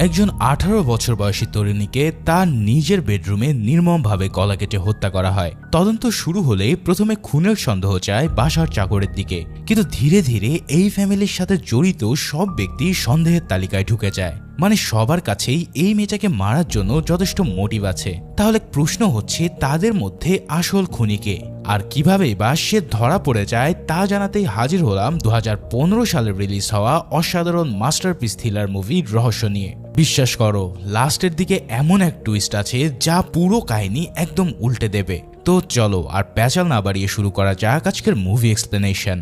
একজন 18 বছর বয়সী তরুণীকে তার নিজের বেডরুমে নির্মমভাবে গলা কেটে হত্যা করা হয়। তদন্ত শুরু হলে প্রথমে খুনের সন্দেহ যায় বাসার চাকরের দিকে, কিন্তু ধীরে ধীরে এই ফ্যামিলির সাথে জড়িত সব ব্যক্তি সন্দেহের তালিকায় ঢুকে যায়। মানে সবার কাছেই এই মেয়েটাকে মারার জন্য যথেষ্ট মোটিভ আছে। তাহলে প্রশ্ন হচ্ছে তাদের মধ্যে আসল খুনি কে, আর কিভাবে বা সে ধরা পড়ে যায় তা জানাতেই হাজির হলাম 2015 সালে রিলিজ হওয়া অসাধারণ মাস্টারপিস থ্রিলার মুভি রহস্য নিয়ে। বিশ্বাস করো, লাস্টের দিকে এমন এক টুইস্ট আছে যা পুরো কাহিনী একদম উল্টে দেবে। তো চলো আর প্যাচাল না বাড়িয়ে শুরু করা যাক আজকের মুভি এক্সপ্লেনেশন।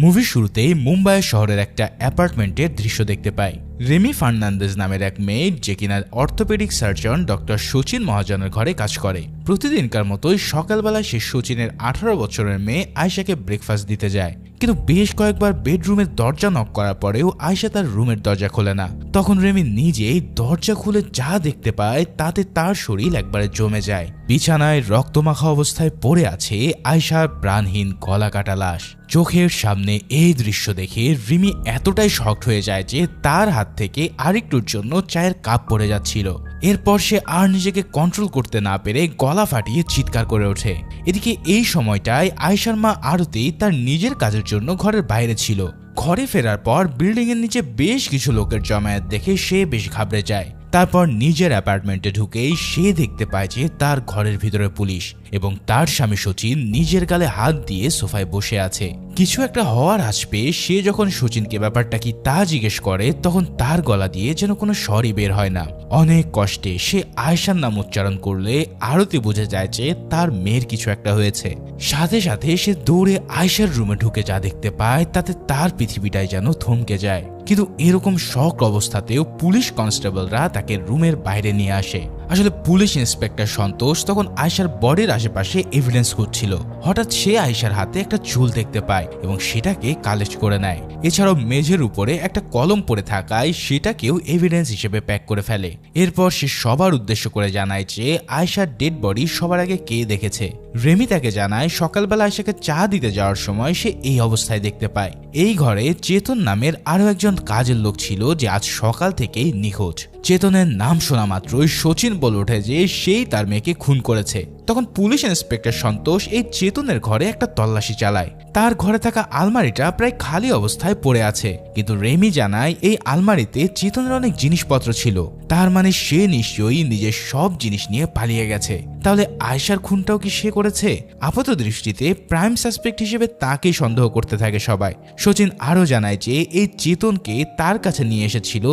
মুভির শুরুতেই মুম্বাই শহরের একটা অ্যাপার্টমেন্টের দৃশ্য দেখতে পাই। রেমি ফার্নান্দেজ নামের এক মেয়ে, যে কিনা অর্থোপেডিক সার্জন ডক্টর সচিন মহাজনের ঘরে কাজ করে। প্রতিদিনকার মতোই সকালবেলায় সে সচিনের 18 বছরের মেয়ে আয়শাকে ব্রেকফাস্ট দিতে যায়, কিন্তু বেশ কয়েকবার বেডরুমের দরজা নক করার পরেও আয়শা তার রুমের দরজা খোলে না। তখন রেমি নিজেই দরজা খুলে যা দেখতে পায় তাতে তার শরীর একবারে জমে যায়। বিছানায় রক্তমাখা অবস্থায় পড়ে আছে আয়শার প্রাণহীন গলা কাটা লাশ। চোখের সামনে এই দৃশ্য দেখে রিমি এতটাই শকড হয়ে যায় যে তার হাত থেকে আরেকটুর জন্য চায়ের কাপ পড়ে যাচ্ছিল। এরপর সে আর নিজেকে কন্ট্রোল করতে না পেরে গলা ফাটিয়ে চিৎকার করে ওঠে। এদিকে এই সময়টায় আয়শার মা আরতি তার নিজের কাজের জন্য ঘরের বাইরে ছিল। ঘরে ফেরার পর বিল্ডিং এর নিচে বেশ কিছু লোকের জমায়েত দেখে সে বেশ ঘাবড়ে যায়। তারপর নিজের অ্যাপার্টমেন্টে ঢুকেই সে দেখতে পায় যে তার ঘরের ভিতরে পুলিশ এবং তার স্বামী সচিন নিজের গালে হাত দিয়ে সোফায় বসে আছে। কিছু একটা হওয়ার আশ পেয়ে সে যখন সচিনকে ব্যাপারটা কি তা জিজ্ঞেস করে, তখন তার গলা দিয়ে যেন কোনো স্বরই বের হয় না। অনেক কষ্টে সে আয়শার নাম উচ্চারণ করলে আরতি বুঝে যায় যে তার মেয়ের কিছু একটা হয়েছে। সাথে সাথে সে দৌড়ে আয়শার রুমে ঢুকে যা দেখতে পায় তাতে তার পৃথিবীটাই যেন থমকে যায়। কিন্তু এরকম শক অবস্থাতেও পুলিশ কনস্টেবলরা তাকে রুমের বাইরে নিয়ে আসে। আসলে পুলিশ ইন্সপেক্টর সন্তোষ তখন আয়শার বডির আশেপাশে এভিডেন্স খুঁজছিল। হঠাৎ সে আয়শার হাতে একটা চুল দেখতে পায় এবং সেটাকে কালেক্ট করে নেয়। এছাড়াও মেঝের উপরে একটা কলম পড়ে থাকায় সেটাকেও এভিডেন্স হিসেবে প্যাক করে ফেলে। এরপর সে সবার উদ্দেশ্য করে জানায় যে আয়শার ডেড বডি সবার আগে কে দেখেছে। রেমি তাকে জানায় সকালবেলা আয়শাকে চা দিতে যাওয়ার সময় সে এই অবস্থায় দেখতে পায়। এই ঘরে চেতন নামের আরো একজন কাজের লোক ছিল যে আজ সকাল থেকেই নিখোঁজ। চেতনের নাম শোনা মাত্রই সচিন বলে ওঠে যে সেই তার মেয়েকে খুন করেছে। তখন পুলিশ ইন্সপেক্টর সন্তোষ এই চেতনের ঘরে একটা তল্লাশি চালায়। তার ঘরে থাকা আলমারিটা প্রায় খালি অবস্থায় পড়ে আছে, কিন্তু রেমি জানায় এই আলমারিতে চেতনের অনেক জিনিসপত্র ছিল। তার মানে সে নিশ্চয়ই নিজের সব জিনিস নিয়ে পালিয়ে গেছে। তাহলে আয়শার খুনটাও কি সে করেছে? আপাত দৃষ্টিতে প্রাইম সাসপেক্ট হিসেবে তাকেই সন্দেহ করতে থাকে সবাই। সচিন আরো জানায় যে এই চেতনকে তার কাছে নিয়ে এসেছিল